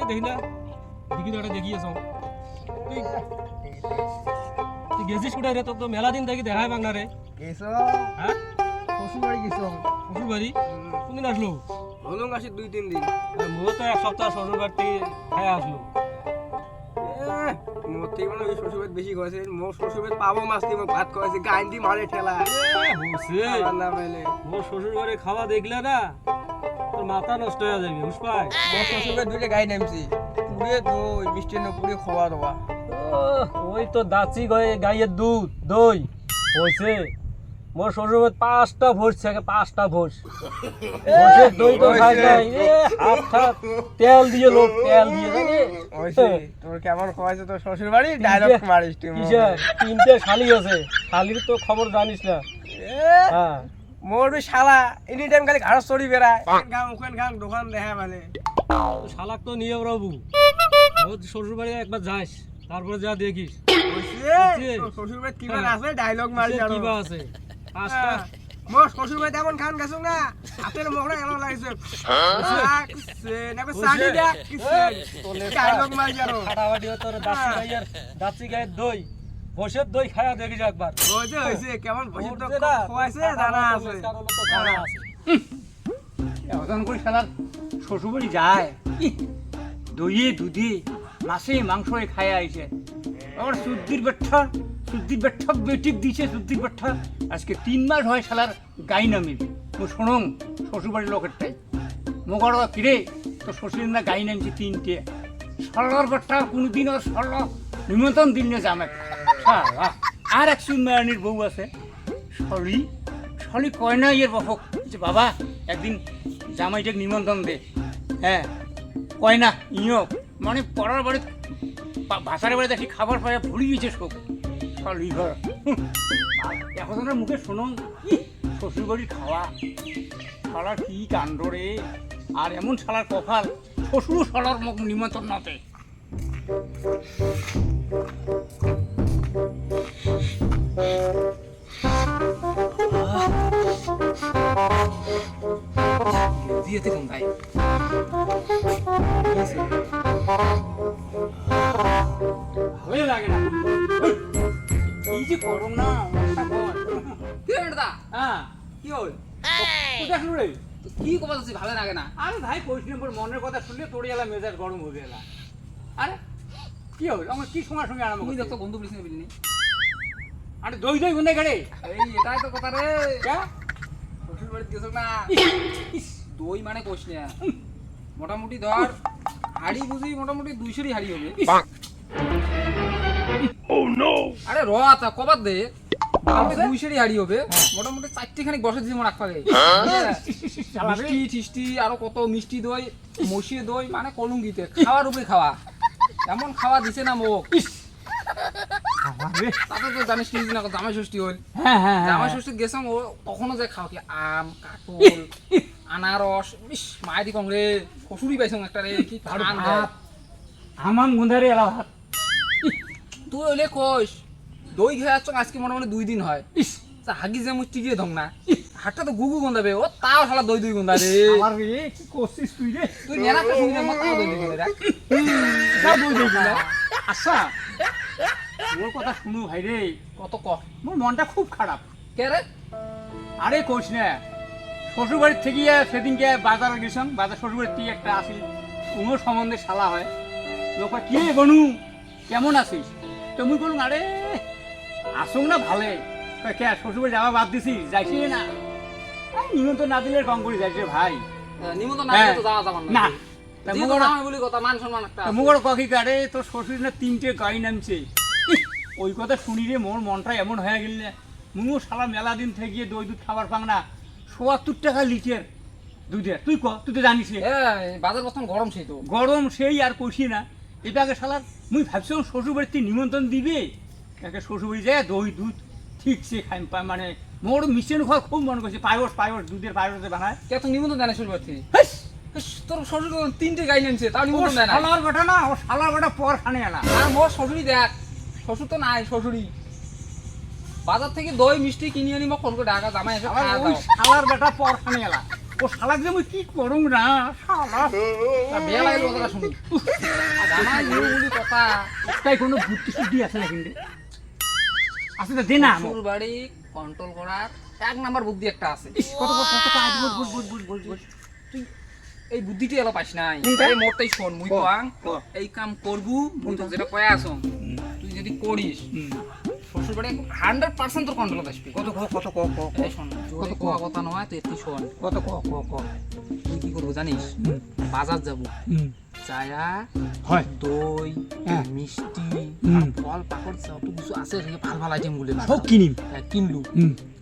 দেখি না দেখি তো দেখিয়েছ তুই গেছিস কোথায় রে? তোর তো মেলা দিন দেখি দেখাই বাংলা রে। গেছো হ্যাঁ শ্বশুর বাড়ি গেছো? শ্বশুর বাড়ি কোনদিন আসলো? হলুম আসি 2-3 দিন। মোর তো এক সপ্তাহ শ্বশুর বাড়ি থেকে খাই আসলো। মোর থেকে মানে ওই শ্বশুর বাড়ি বেশি করেছে। মোর শ্বশুর বাড়ি পাবো মাছ দিয়ে ভাত করেছে গাইন দিয়ে মারে ঠেলা হোসে না পেলে। মোর শ্বশুর বাড়ি খাওয়া দেখলে না তোর মাথা নষ্ট হয়ে যাবে বুঝপাই। মোর শ্বশুর বাড়ি দুইটা গাই নামছি পুরে দই মিষ্টি না পুরে খাওয়া দাওয়া। ওই তো দাচি গাইয়ের দুধ দই হয়েছে। মোর শ্বশুর বাড়ি 5টা ভোজ থাকে 5টা ভোজ ভোজের দই তো খাই নাই হাত হাত তেল দিয়ে লোক তেল দিয়ে জানি ওইছে তোর কেমন খাওয়াইছে তোর শ্বশুর বাড়ি ডায়লগ মারিস তুই। কিসে 3টে শালি আছে শালির তো খবর জানিস না। হ্যাঁ মোর ওই শালা এনি টাইম খালি ঘাড় চড়ি বেড়ায় গাম ওখান গাম দোকান দেখা মানে। তো শালাক তো নিয়ে বাবু ওর শ্বশুর বাড়ি একবার যাস তারপরে যা দেখিস তোর শ্বশুর বাড়ি কি মানে আছে ডায়লগ মারিস আর কিবা আছে 5টা মোর শ্বশুর বাড়ি এমন খান গেছো না হাতের মোহরা এমন লাগছে নাকি সানি দেখ ডায়লগ মারিস আর ফাটাফাটি তোর দাচি গাইয়ের দই বসের দই খায়া দেখিস একবার। ওইছে হইছে কেমন বসে তো খাওয়াইছে দানা আছে দানা আছে। এখন করে শালার শ্বশুরবাড়ি যায় দইয়ে দুধে মাছে মাংস খায় আইছে আমার সুদ্দির বেঠা বেটিক দিছে সুদ্দির বেঠা আজকে 3 মাস হয় শালার গাই নামিল শোনং শ্বশুরবাড়ির লোকেরটাই মোগর কিরে তো শ্বশুর না গাই নামছি 3টে সরলার বেঠা কোনোদিন ওর সরল নিমন্ত্রণ দিন না জামে আর এক সুন্দরানির বউ আছে সলি কয় না ইয়ের বাপক যে বাবা একদিন জামাইটাকে নিমন্ত্রণ দে। হ্যাঁ কয় না ইও মানে পড়ার বাড়ি ভাষার বাড়িতে দেখি খাবার পায় ভুলে গেছে সব সলি ঘর এখন মুখে শোনো শ্বশুর বাড়ির খাওয়া শালার কি কাণ্ড রে। আর এমন শালার কপাল শ্বশুর শালার মুখ নিমন্ত্রণ নতে। দিয়েতে কোন ভাই ভালোই লাগে না এই যে গরম না হ্যাঁ কি হল কোথায় শুরু রে কি কথা হচ্ছে ভালো লাগে না? আরে ভাই কইছিলাম পর মনের কথা শুনলে তোর এলা মেজাজ গরম হয়ে গেল। আরে কি হল আমার কি সময় সঙ্গে আরাম তুই তো বন্ধু বলিস না বলিনি। আরে দই দই গুনে গেড়ে এই এটাই তো কথা রে কে শ্বশুর বাড়ি গেছো না দই মানে কোশ না মোটামুটি ধর হাড়ি বুঝি মোটামুটি 200 হাড়ি হবে। আরে রতা কবার দে 200 হাড়ি হবে মোটামুটি 4টে খানিক বসে দিয়ে রাখ পাগে মিষ্টি টিষ্টি আরো কত মিষ্টি দই মশিয়ে দই মানে কলঙ্গিতে খাওয়ার উপরে খাওয়া এমন খাওয়া দিছে না মোক তাতে তো জানিস কি না জামাই ষষ্ঠী হল হ্যাঁ হ্যাঁ জামাই ষষ্ঠী গেছাম ও তখনও যে খাও কি আম কাকুল আনারস ইস মায়েরি কংরে শ্বশুরই পাইছ একটা রে কি খান দেয়। আমার গুন্ধারে এলা ভাত তুই হইলে কইস দই খেয়ে আসছ আজকে মোটামুটি 2 দিন হয় ইস হাগি যে মুই টিকিয়ে ধং না হাটটা তো গুগু গন্ধাবে ও তাও শালা দই দই গন্ধা রে আমার রে কি করছিস তুই রে তুই নেনাটা শুনলে মত তাও দই দই গন্ধা রে যা দই দই না আচ্ছা ওর কথা শুনু ভাই রে কত ক মোর মনটা খুব খারাপ। কে রে আরে কোশ না শ্বশুর বাড়ির থেকে সেদিনকে বাজারে গেছিলাম বাজার শ্বশুর বাড়ির থেকে একটা আসিল উমর সম্বন্ধে শালা হয় লোক কি রে বনু কেমন আছিস তো মুই বলুন আরে আসুক না ভালে কে শ্বশুর বাড়ি যাওয়া বাদ দিছিস যাইছি না নিমন্ত্রণ না দিলে কম করে যাইছে ভাই নিমন্ত্রণ না দিলে তো যাওয়া যাবে না না যেহেতু নামে বলি কথা মান সম্মান একটা আছে। মুগর ককি কারে তোর শ্বশুর না 3টে গাই নামছে ওই কথা শুনি রে মোর মনটা এমন হয়ে গেল না মুও শালা মেলা দিন থেকে দই দুধ খাবার পাং না ৭৪ টাকা লিটার দুধের তুই তুই তো জানিস রে বাজার বর্তমান গরম সেই তো গরম সেই আর কইছি না এটাকে শালার মুই ভাবছিলাম শ্বশুর বাড়িতে নিমন্ত্রণ দিবে একে শ্বশুর বাড়ি যায় দই দুধ ঠিক সে খাই মানে মোর মিশন খাওয়া খুব মন করছে পায়স দুধের পায়সে বানায় কে তো নিমন্ত্রণ দেয় না শ্বশুর বাড়ি হাস! তোর শ্বশুর 3টে গাই নিয়েছে তাও ও নিমন্ত্রণ দেয় না শালার বেটা না ও শালার বেটা পর খানে এলা আর মোর শ্বশুরই দেখ শ্বশুর তো নাই শ্বশুরই বাজার থেকে দই মিষ্টি কিনে আনি মোক ফোন করে ঢাকা জামাই এসে আবার খাওয়া ওই দাও শালার বেটা পর খানে এলা ও শালাক যে মুই কি করুম না শালা বেয়া লাগে কথাটা শুনি জামাই বলি কথা তাই কোনো বুদ্ধি শুদ্ধি আছে না কিন্তু আছে তো দে না শ্বশুর বাড়ি কন্ট্রোল করার 1 নাম্বার বুদ্ধি একটা আছে কত কত কত বল তুই এই বুদ্ধিটি এলো পাইস নাই কোনটা? এই মোরটাই শোন মুই ক, কোয়াং ক। এই কাম করবু মুই তো যেটা কয়া আছো তুই যদি করিস শ্বশুর বাড়ি 100% তোর কন্ট্রোল আসবে কত কত এই শোন জোরে কোয়া কথা নয় তুই একটু শোন কত তুই কি করবো জানিস বাজার যাবো চায়া হয় দই হ্যাঁ। মিষ্টি হুম। আর ফল পাকড় যত কিছু আছে সেগুলো ভাল ভাল আইটেম গুলো সব কিনিম কিনলু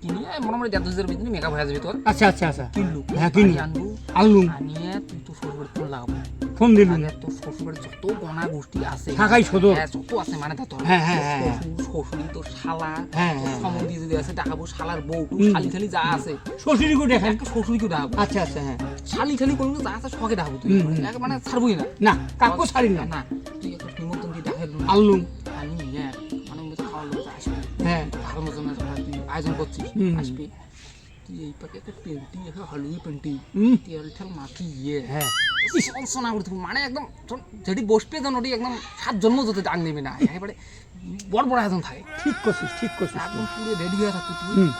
কিনি মোটামুটি 1.5 ভিতরে মেকআপ হয়ে যাবে তোর আচ্ছা আচ্ছা আচ্ছা কিনলু হ্যাঁ, কিনলু। আনবু আনলুম আনিয়ে তুই তো শ্বশুর বাড়ি ফোন লাগাবো ফোন দিলুম আগে তোর শ্বশুর বাড়ি যত গনা গোষ্ঠী আছে ঢাকাই সদর। হ্যাঁ যত আছে মানে তা তোর হ্যাঁ, হ্যাঁ, হ্যাঁ। শ্বশুরি তোর শালা হ্যাঁ, হ্যাঁ। সমন্ধি যদি আছে ডাকাবো শালার বউ খালি খালি যা আছে শ্বশুরি কো দেখেন একটা শ্বশুরিকে ডাকাবো আচ্ছা আচ্ছা হ্যাঁ শালি খালি করবো যা আছে শখে ডাকবো তুই এক মানে ছাড়বই না না কাকু ছাড়ি না না তুই একটা নিমন্ত্রণ দিয়ে দেখাইলু আনলুম আমি হ্যাঁ মানে মতো খাওয়ার লোক আসবে হ্যাঁ ভালো মতন তুই আয়োজন করছিস হুম। আসবি তুই এই পাকে একটা পেন্টি একটা হলুদ পেন্টি তেল ঠেল মাখি ইয়ে হ্যাঁ সনা করতে মানে একদম যেটি বসবে যেন ওটি একদম 7 জন্ম যেতে ডাক নেবে না একেবারে বড় বড় আয়োজন থাকে ঠিক করছিস একদম পুরো রেডি হয়ে থাকতো তুই হুম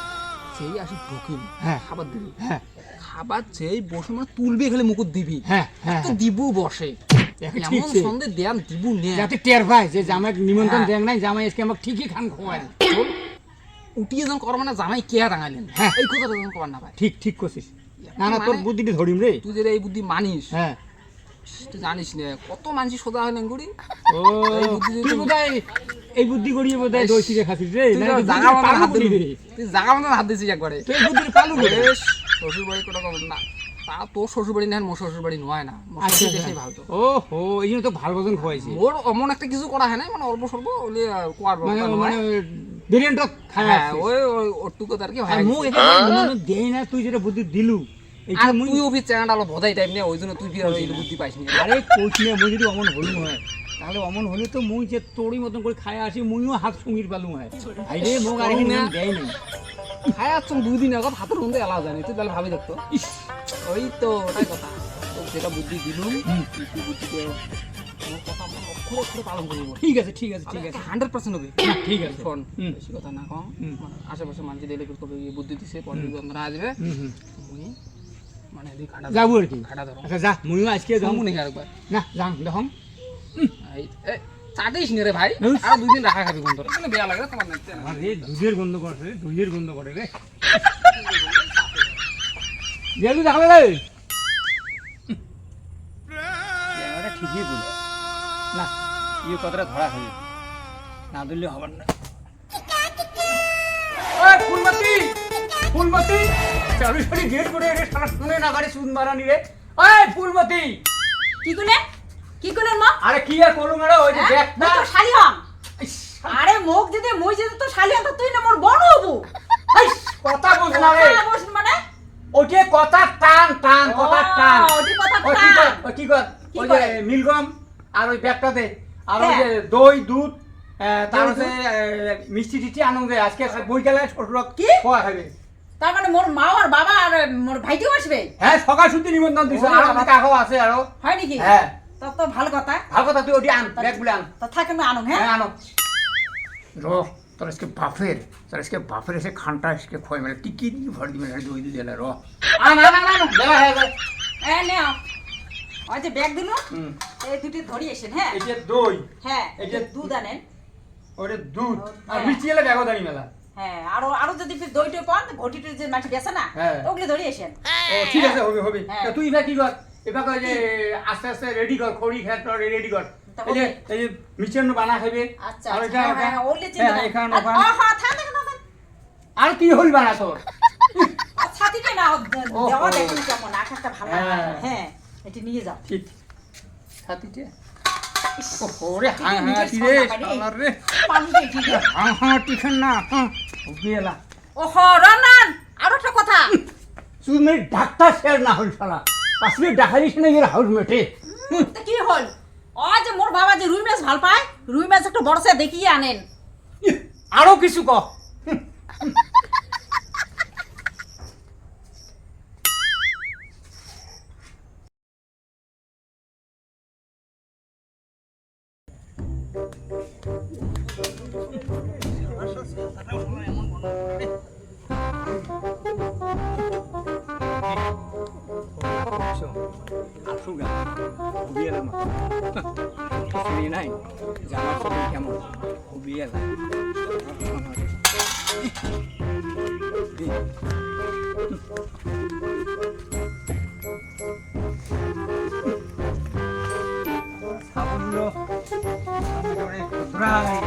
সেই আসি ঢুকিল হ্যাঁ। খাবার দিবি হ্যাঁ খাবার যেই বসে মানে তুলবে খেলে মুকুট দিবি হ্যাঁ হ্যাঁ তো দিবু বসে ঠিক এমন সে। সন্দেহ দেন দিবু নে যাতে টের পায় যে জামাই নিমন্ত্রণ হ্যাঁ। দেখ নাই জামাই আজকে আমাকে ঠিকই খান খোয়ায় উঠিয়ে যখন কর মানে জামাই কে টাঙালেন হ্যাঁ। এই কথাটা যখন কর না ভাই ঠিক করছিস না না তোর বুদ্ধিটি ধরিম রে তুই যদি এই বুদ্ধি মানিস হ্যাঁ তুই জানিস না কত মানুষ সোজা হয় লেঙ্গুড়ি ও এই বুদ্ধি যদি- তুই বোধহয় এই বুদ্ধি করিয়ে বোধহয় দই থেকে খাসিস রে তুই না তো এই জাগা বুদ্ধিটা মতন পালু হাত করি দিবি রে। তুই জাগা মতন হাত দিছিস একবারে তুই এই বুদ্ধিটা পালু করে বেশ শ্বশুর বাড়ি কোটা কব না তা তোর শ্বশুর বাড়ি না মোর শ্বশুর বাড়ি নয় না মোর আচ্ছা শ্বশুর দেশেই ভালো তো। ও হো এই জন্য তো ভালো ভোজন খোয়াইছি মোর অমন একটা কিছু করা হয় না মানে অল্প স্বল্প ওলি কোয়ার মানে ব্যবস্থা মানে নয়। বিরিয়ানি খায় হ্যাঁ ওই ওটুকু তার কি আর হয় মুখ এখানে নিমন্ত্রণ দেই না তুই যেটা বুদ্ধি দিলু আর এইটা মুই তুই অফিস চ্যানেলটা আলো ভদাই টাইপ নিয়ে ওই জন্য তুই কি আর এই বুদ্ধি পাইস নি আরে কইছি না মুই যদি অমন হলু হয় তাহলে অমন হলে তো মুই যে তোরই মতন করে খায় আসি মুইও হাত সঙ্গীর পালু হয় ভাই রে মোক আর এখানে নিমন্ত্রণ দেয় নাই খায় আসছম 2 দিন আগে হাতের মধ্যে এলাও জানি তুই তাহলে ভাবি দেখতো ওই তো ওটাই কথা তো যেটা বুদ্ধি দিলুম তুই বুদ্ধিতে মোর কথা মনে অক্ষরে অক্ষরে পালন করিব ঠিক আছে 100% হবে না, ঠিক আছে শোন হুম। বেশি কথা না কম হুম। মানে আশেপাশে মানুষ দেখলে করবে এই বুদ্ধি দিছে পরে যন্ত্রণা আসবে মুই মানে এদিকে খাটা যাবো আর কি খাটা ধরো আচ্ছা যা মুইও আজকে যাবো জমু নাকি আরেকবার না যাম দেখম এই এ, চাটিস নি রে ভাই হুম। আর 2 দিন রাখা খাবি কোন তোর মানে বেয়া লাগে তোমার নাচতে না আরে দুধের গন্ধ করে দুধের গন্ধ করে রে গেলু দেখালে রে এটা ঠিকই বল না এই কথাটা ধরা খাবে না দিলে হবার না ওই ফুলমতি চালু চালু গেট করে রে সারা শুনে না গাড়ি সুন মারানি রে ওই ফুলমতি কি কোনে মা আরে কি আর করলুম রে ওই যে ব্যাগটা তো শালি হম আরে মুখ যদি মুই যদি তো শালি হম তো তুই না মোর বড় হবু এই কথা বুঝ না রে বস মানে ওটে কথা টান কথা টান ওটি কথা ও কি কর ও কি কর কি ওই যে করে? মিলগম আর ওই ব্যাগটা দে আর ওই যে হ্যাঁ। দই দুধ তার দই, হচ্ছে মিষ্টি টিষ্টি আনো দে আজকে বই গেলে শ্বশুর কি? খাওয়া খাবে তার মানে মোর মা আর বাবা আর মোর ভাইটিও আসবে হ্যাঁ সকাল শুদ্ধি নিমন্ত্রণ দিছে ও আর বাবা। আমাদের কাকাও আছে আরো হয় নাকি হ্যাঁ তা তো ভালো কথা ভালো কথা তুই ওটি আন ব্যাগ বলে আন তা থাকে আমি আনুম হ্যাঁ হ্যাঁ আনো তোর আজকে বাপের এসে খানটা এসে খোয় মেলে টিকি দিয়ে ভর দিবে দই দিয়ে দিলে আন বেলা হয়ে যায় এ নে ওই যে ব্যাগ দিল হুম এই দুটি ধরি এসেন হ্যাঁ এই যে দই হ্যাঁ এই এই যে যে দুধ আনেন ওরে দুধ আর হ্যাঁ। মিষ্টি এলে ব্যাগও দাঁড়ি মেলা হ্যাঁ আরো যদি দইটা পান ঘটিটা যে মাটি বেছে না হ্যাঁ। ওগুলো ধরি এসেন ও ঠিক আছে হবে হ্যাঁ। তা তুই এবার কি কর এবার কর যে আস্তে আস্তে রেডি কর খড়ি খেত রেডি কর তা এই যে মিষ্টান্ন বানা খাবে আচ্ছা আর আচ্ছা, এটা হ্যাঁ, ওগুলো চিন্তা হ্যাঁ নাই। এখানে আর- ওখানে হ্যাঁ, থামেন, থামেন। আর কি হল বানা তোর আর ছাতিটা না ও, দেওয়া ও। দেখুন কেমন আকাশটা ভালো হ্যাঁ। হ্যাঁ এটি নিয়ে যাও ঠিক ছাতিতে ওরে কি হ্যাঁ নিজের রে সন্ধ্যা বাড়ি? শালার রে পানিটা ঠিক হ্যাঁ টিফিন না হ্যাঁ গেলা ওহো রনান আরো একটা কথা তুই মেরে ডাক্তার শেয়ার না হল শালা আসলে ডাকারিস না এর হাউস মেটে তা কি হল ও যে মোর বাবা যে রুই মাছ ভাল পায় রুই মাছ একটা বড় সে দেখিয়ে আনেন আরো কিছু ক জামাই জামাই শরীর কেমন খুবই যায় সাবুন অনেক খতরা হয়ে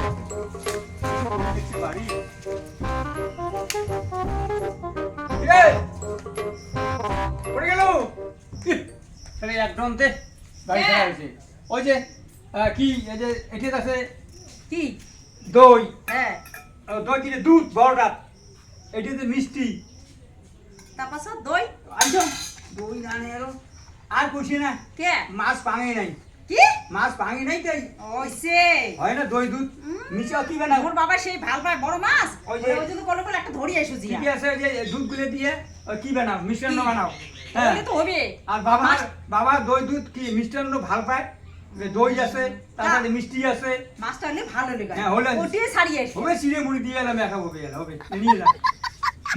গেছে বাড়ি পড়ে গেল তাহলে একদম তে গাড়ি খারাপ হয়েছে ওই যে কি এই যে এটি আছে কি দই হ্যাঁ দই কিনে দুধ বড়টা এটিতে মিষ্টি তারপর দই আইছো দই জানে আর খুশি না কে মাছ ভাঙে নাই কি মাছ ভাঙে নাই তাই ওইসে হয় না দই দুধ মিশাও কি বানা মোর বাবা সেই ভাল পায় বড় মাছ ওই যে- ওই জন্য বলে বলে একটা ধরি এসো জিয়া ঠিক আছে যে দুধ গুলে দিয়ে ওই কি বানাও মিষ্টান্ন বানাও হ্যাঁ তাহলে তো হবে আর বাবা মাছ- বাবা দই দুধ কি মিষ্টান্ন ভাল পায় যে দই আছে তারপরে মিষ্টি আছে মাছটা হলে ভালো লাগে হ্যাঁ, হলে- ওটিয়ে ছাড়িয়ে এসো হবে চিড়ে মুড়ি দিয়ে এলাম একা হবে এলাম হবে নিয়ে যা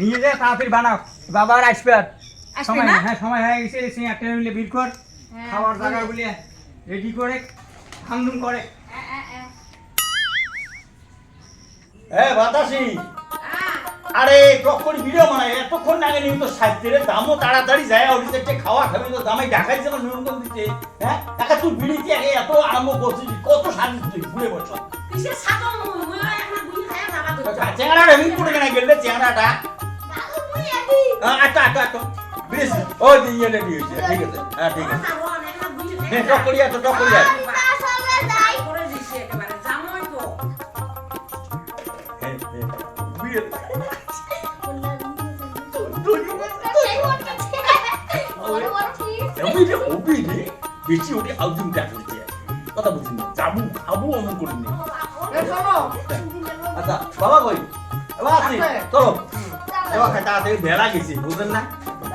নিয়ে যা তাড়াতাড়ি বানাও বাবার আসবে আর আসবে সময় না? হ্যাঁ সময় হয়ে গেছে সেই একটা মিলে বিল কর হ্যাঁ, খাওয়ার বলে। জায়গাগুলি রেডি করে খামদুম করে বাতাসি আরে কখন ভিডিও বানাই এতক্ষণ আগে নিয়মিত সাহিত্যের দামও তাড়াতাড়ি যায় ওদিকে একটা খাওয়া খাবি তো দামাই দেখাইছে আমার নিয়ন্ত্রণ দিচ্ছে হ্যাঁ একা তুই বিড়িতে আগে এত আরম্ভ করছিস কত সাজিস তুই ঘুরে বসো কিসের সাদম মুই এখন বুঝি খায় বাবা তো চেংড়াটা এমনি করে কেনা গেলে চেংড়াটা আচ্ছা আচ্ছা আচ্ছা বেশ ওই যে ইয়ে রেডি হয়েছে ঠিক আছে হ্যাঁ ঠিক আছে হ্যাঁ টক করিয়া তো টক করিয়া করে দিছি একেবারে জামাই তো হ্যাঁ হ্যাঁ বিয়ে আমি যে হবি রে বেশি ওটি আউটিংটা করছে কথা বুঝিনি যাবো খাবো অমন করিনি আচ্ছা বাবা কই বাবা আছি চলো বাবা খাই তাড়াতাড়ি বেলা গেছি বুঝলেন না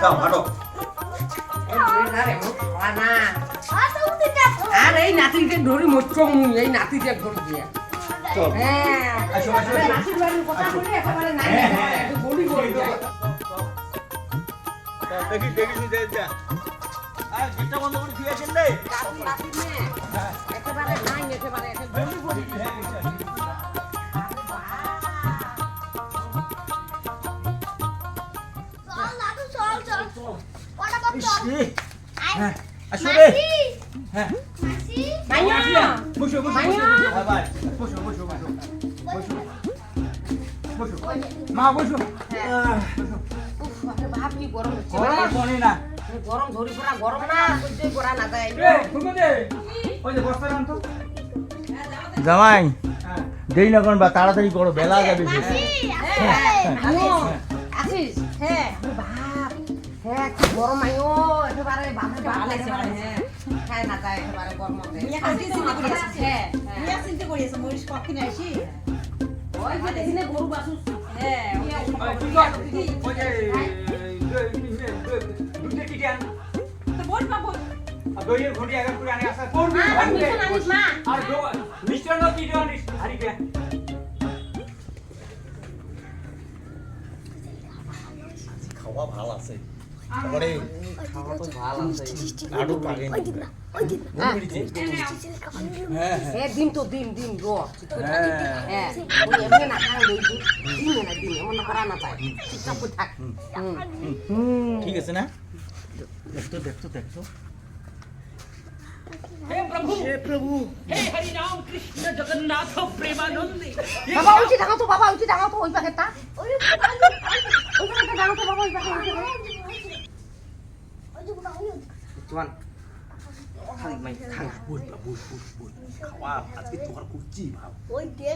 যাও হাঁটো আর এই নাতিকে ধরি মরছ মুই এই নাতিকে ধরি দিয়া চল হ্যাঁ আসো আসো নাতির বাড়ির কথা বলে একেবারে নাই হ্যাঁ, হ্যাঁ। একটু বলি বলি যায় দেখি দেখি দেখি আর গেটটা বন্ধ করে দিয়েছেন রে নাতির মেয়ে একেবারে নাই একেবারে বলি বলি হ্যাঁ আসো রে হ্যাঁ মাইয়া বসো বসো মাইয়া। বাবা বসো বসো বসো বসো বসো মা বসো উফ আরে বাপ কি গরম হচ্ছে গরম পড়ে না গরম ধরি পড়া গরম না সহ্যই করা না যায় এ ফুলকো দে ওই যে বস্তা রান তো জামাই হ্যাঁ দেরি না করুন বা তাড়াতাড়ি করো বেলা যাবে আসিস হ্যাঁ বাপ হ্যাঁ কি গরম আইও একেবারে বাপরে বাপ একেবারে হ্যাঁ খায় না যায় একেবারে গরম মিয়া কাছে চিন্তা করি আছে হ্যাঁ মিয়া চিন্তা করি আছে মরিস কখন আসি ওই যে দেখিনে গরু বাসুস হ্যাঁ ওই যে দুধে টিকে আন তো বল বাবু আর দইয়ের ঘটি আগে করে আনে আসা করবি মা, আর মিষ্টি আনিস, মা। আর মিষ্টান্ন কি আনিস হারিকে খাওয়া ভালো আছে তারপরে খাওয়া তো ভালো আছে আড়ু পাগে হ্যাঁ এ দিন তো দিন দিন রো হ্যাঁ ওই এমনি না খাই লই দিন না দিন এমন করা না চাই চুপচাপ করে থাক ঠিক আছে না দেখতো দেখতো দেখতো বাবা উঠি দাঁড়াও তো বাবা উঠি দাঁড়াও তো ওই পাকেটা ওই পাকেটা দাঁড়াও তো বাবা ওই পাকে তোমার খালি মাই খালি বল বল বল খাওয়া আজকে তোমার করছি ভাব কই দিয়ে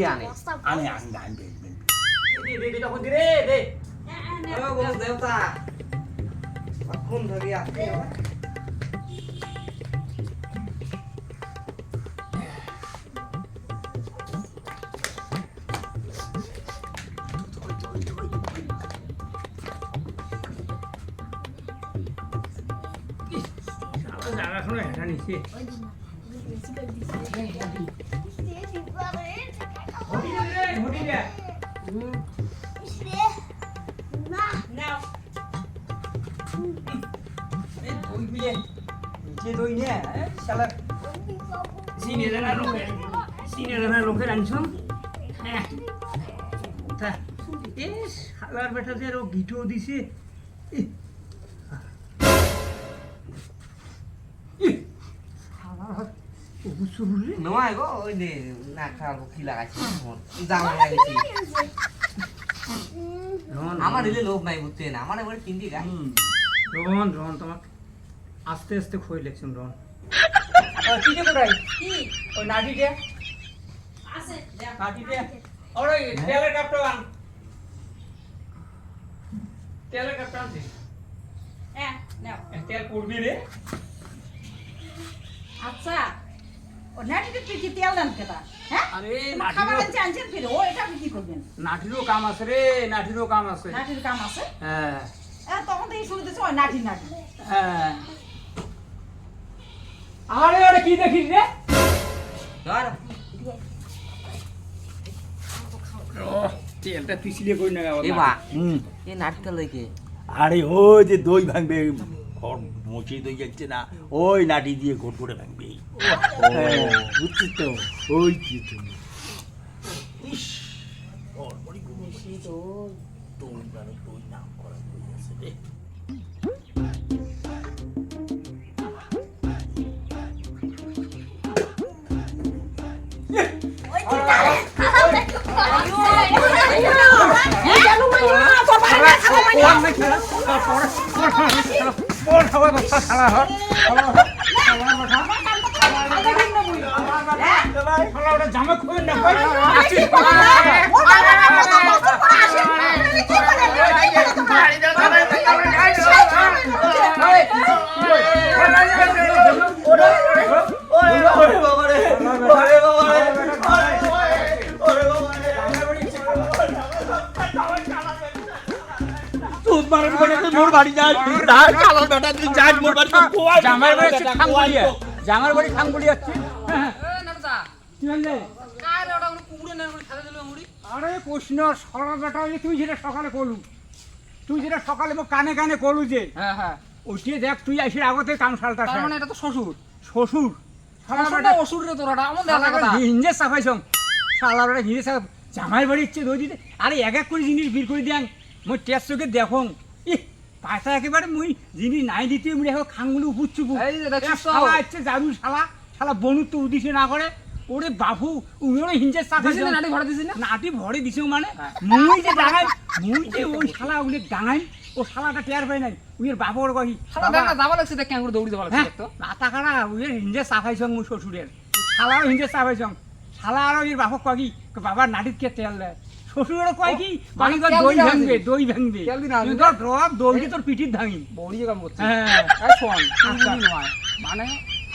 আনে আনে আনে আনে দে দে তখন দে রে দে ও বস দেবতা কোন ধরি আসছে জায়গা শুনে হেঁটা নিছি ঘটি দে এই দই বিয়ে নিচে দই নে শালা চিনে জানা লোকের আনছম হ্যাঁ তা এ শালার বেটা যে আরো গিটো দিছে ইহ, ইহ, শালার অবশ্য বললে নয় গো ওই যে নাক খাওয়ার কি লাগাইছি জামা লাগাইছি আমার দিলে লোভ নাই বুঝছেন আমার এবার চিন্তি গাই রন রন তোমার আস্তে আস্তে খই লেখছেন রন কি যে কোথায় কি ওই নাটিটা আছে দেখ নাটিটা ওরে তেলের কাপটা আন তেলের কাপটা আনছি হ্যাঁ নাও তেল পড়বি রে আচ্ছা ও নাটিতে তুই কি তেল দেন কেটা হ্যাঁ আরে খাবার নাটিরও আনছে আনছেন ফিরে ও এটা আপনি কি করবেন নাটিরও কাম আছে রে নাটিরও কাম আছে নাটির কাম আছে হ্যাঁ তখন থেকে শুনতেছে ওই নাটি নাটি হ্যাঁ আরে ওরে কি দেখিস রে ধর তেলটা পিছলে কই না এ বা এ নাটকা লইকে আরে ওই যে দই ভাঙবে মোচি দই যাচ্ছে না ওই নাটি দিয়ে ঘোট করে ভাঙবে বুঝছিস তো ওই কি তুমি ইস ওর বড়ি ঘুমিয়েছি তো দই মানে দই নাম করা হয়ে গেছে রে জামা খুলে না মোর বাড়ি যাস কালার বেটা তুই যাস মোর বাড়ি জামার বাড়ি খাঙ্গুলিয়া জামার বাড়ি খাঙ্গুলিয়া আছে কি বললে আরে প্রশ্ন সরা বেটা ওই যে তুই যেটা সকালে করলু তুই যেটা সকালে মোক কানে কানে করলু যে হ্যাঁ হ্যাঁ ওইটিয়ে দেখ তুই আসির আগতে কাম সালতা তার মানে এটা তো শ্বশুর শ্বশুর সরা শ্বশুর বেটা না অসুর রে তোরাটা আমার দেখা কথা হিঞ্জে সাফাইছং শালা বেটা হিঞ্জে সাফ জামাই বাড়ি ইচ্ছে দই দিতে আরে এক এক করে জিনিস বের করে দিয়াং মই টেস্ট চোখে দেখং ইহ পাতা একেবারে মুই জিনিস নাই দিতে মুই এখন খাঙ্গুলি উপুচ্ছুপু এই যে দেখছিস তো? শালা ইচ্ছে যাবি শালা শালা বনু তো উদিছে না করে ওরে বাবু উইও হিঞ্জে সাফাইছং দিছিস না নাটি ভরা দিছিস না নাটি ভরে দিছে মানে মুই যে ডাঙাই মুই যে ওই শালা উনি ডাঙাই ও শালাটা টের পাই নাই উইয়ের বাবর কহি শালা দেখা যাবা লাগছে দেখ কেন করে দৌড়ি দেবা লাগছে হ্যাঁ তো মাথা কাটা উইয়ের হিঞ্জে সাফাইছং মুই শ্বশুরের শালাও হিঞ্জে সাফাইছং শালা আর ওই বাবক কহি বাবার নাটির কে তেল দেয় শ্বশুরেরও কয় কি মানে বাড়ি তেল দই দিনা ভাঙবে আছে। দই ভাঙবে তেল দিনা আছে। তুই তো ড্রপ দই তোর পিঠির ভাঙি বড়ি কাম করছে হ্যাঁ এই শোন তুই আচ্ছা। বুঝলি নয় মানে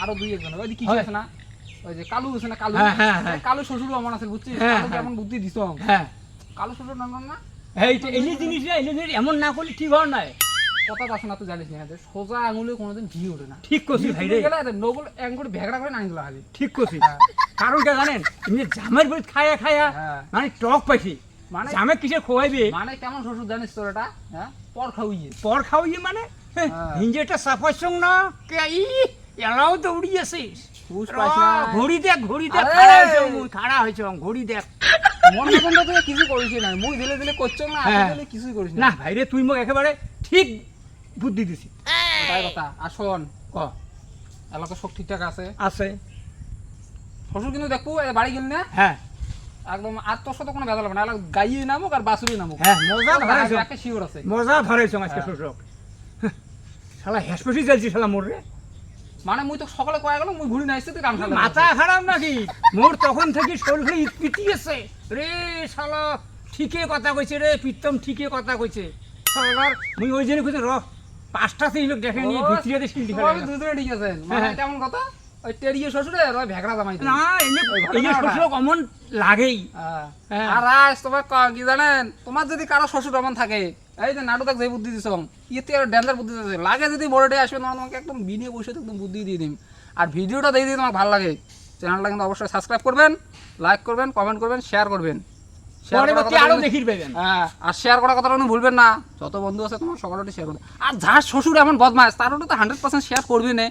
আরো দুই একজন ওই যে কি হয়। আছে না ওই যে কালু আছে না কালু হ্যাঁ, হ্যাঁ, হ্যাঁ। এই কালু শ্বশুর আমার আছে বুঝছিস হ্যাঁ, কালু হ্যাঁ। কেমন বুদ্ধি দিছ হ্যাঁ কালু শ্বশুর নাম না এই তো এই জিনিস না এই জিনিস এমন না করলে ঠিক হয় না কথা তো না তুই জানিস না যে সোজা আঙুলে কোনোদিন ঘি ওঠে না ঠিক করছিস ভাই রে গেলে নগল এক করে ভেগড়া করে নাইন দিলা খালি ঠিক করছিস কারণটা জানেন এমনি জামের বই খায়া খায়া হ্যাঁ। মানে টক পাইছি মানে জামে কিসের খোয়াইবে মানে কেমন শ্বশুর জানিস তোর এটা হ্যাঁ পর খাওয়িয়ে পর খাওয়াইয়ে মানে হ্যাঁ। হিঞ্জেটা সাফাইছং না কে ই এলাও দৌড়ি আছিস বুঝ পাইছ না ঘড়ি দেখ আরে! খাড়া হইছং মুই খাড়া হইছং ঘড়ি দেখ মন পছন্দ তুই কিছু করিস না মুই দিলে দিলে করছো না হ্যাঁ। দিলে কিছুই করিস না না ভাইরে তুই মোক একেবারে ঠিক বুদ্ধি দিছি তাই কথা আর শোন ক এলাকা সব ঠিকঠাক আছে আছে শ্বশুর কিন্তু দেখবো এই বাড়ি গেল না হ্যাঁ একদম আর তোর সাথে কোনো ভেজাল হবে না এলাকা গাইয়ে নামুক আর বাসুরি নামুক হ্যাঁ মজা ধরাইছ একটা শিওর আছে মজা ধরাইছ আজকে হ্যাঁ। শ্বশুরক শালা হেসপেসি চলছি শালা মোর রে মানে মুই তো সকালে কয়ে গেল মুই ঘুরি না আসছে তুই কাম সারলে মাথা খারাপ নাকি মোর তখন থেকে শরীরে ইতি আছে রে শালা ঠিকই কথা কইছে রে প্রীতম ঠিকই কথা কইছে শালার মুই ওই জন্য কইছে র পাঁচটা সেই লোক দেখে নিয়ে ভিতরিয়াতে শিলটি ফেলে গেলাম। দুজনে ঠিক আছে মানে হ্যাঁ। কেমন কথা ওই টেরিয়ে শ্বশুরে আর ওই ভেগড়া জামাই না এই শ্বশুরক অমন লাগেই হ্যাঁ। আর আজ তোমার কি জানেন তোমার যদি কারো শ্বশুর এমন থাকে এই যে নাটক যে বুদ্ধি দিছ ইয়েতে আর ডেঞ্জার বুদ্ধি দিছে লাগে যদি বড়ডে আসবে তোমার তোমাকে একদম বিনিয়ে বসে একদম বুদ্ধি দিয়ে দিম আর ভিডিওটা দিয়ে দিয়ে তোমার ভালো লাগে চ্যানেলটা কিন্তু অবশ্যই সাবস্ক্রাইব করবেন লাইক করবেন কমেন্ট করবেন শেয়ার করবেন পরবর্তী আরো দেখির পাবেন হ্যাঁ আর শেয়ার করার কথাটা কোনো ভুলবেন না যত বন্ধু আছে তোমার সকলটা শেয়ার করবেন আর যার শ্বশুর এমন বদমাস তার ওটা তো 100% শেয়ার করবে না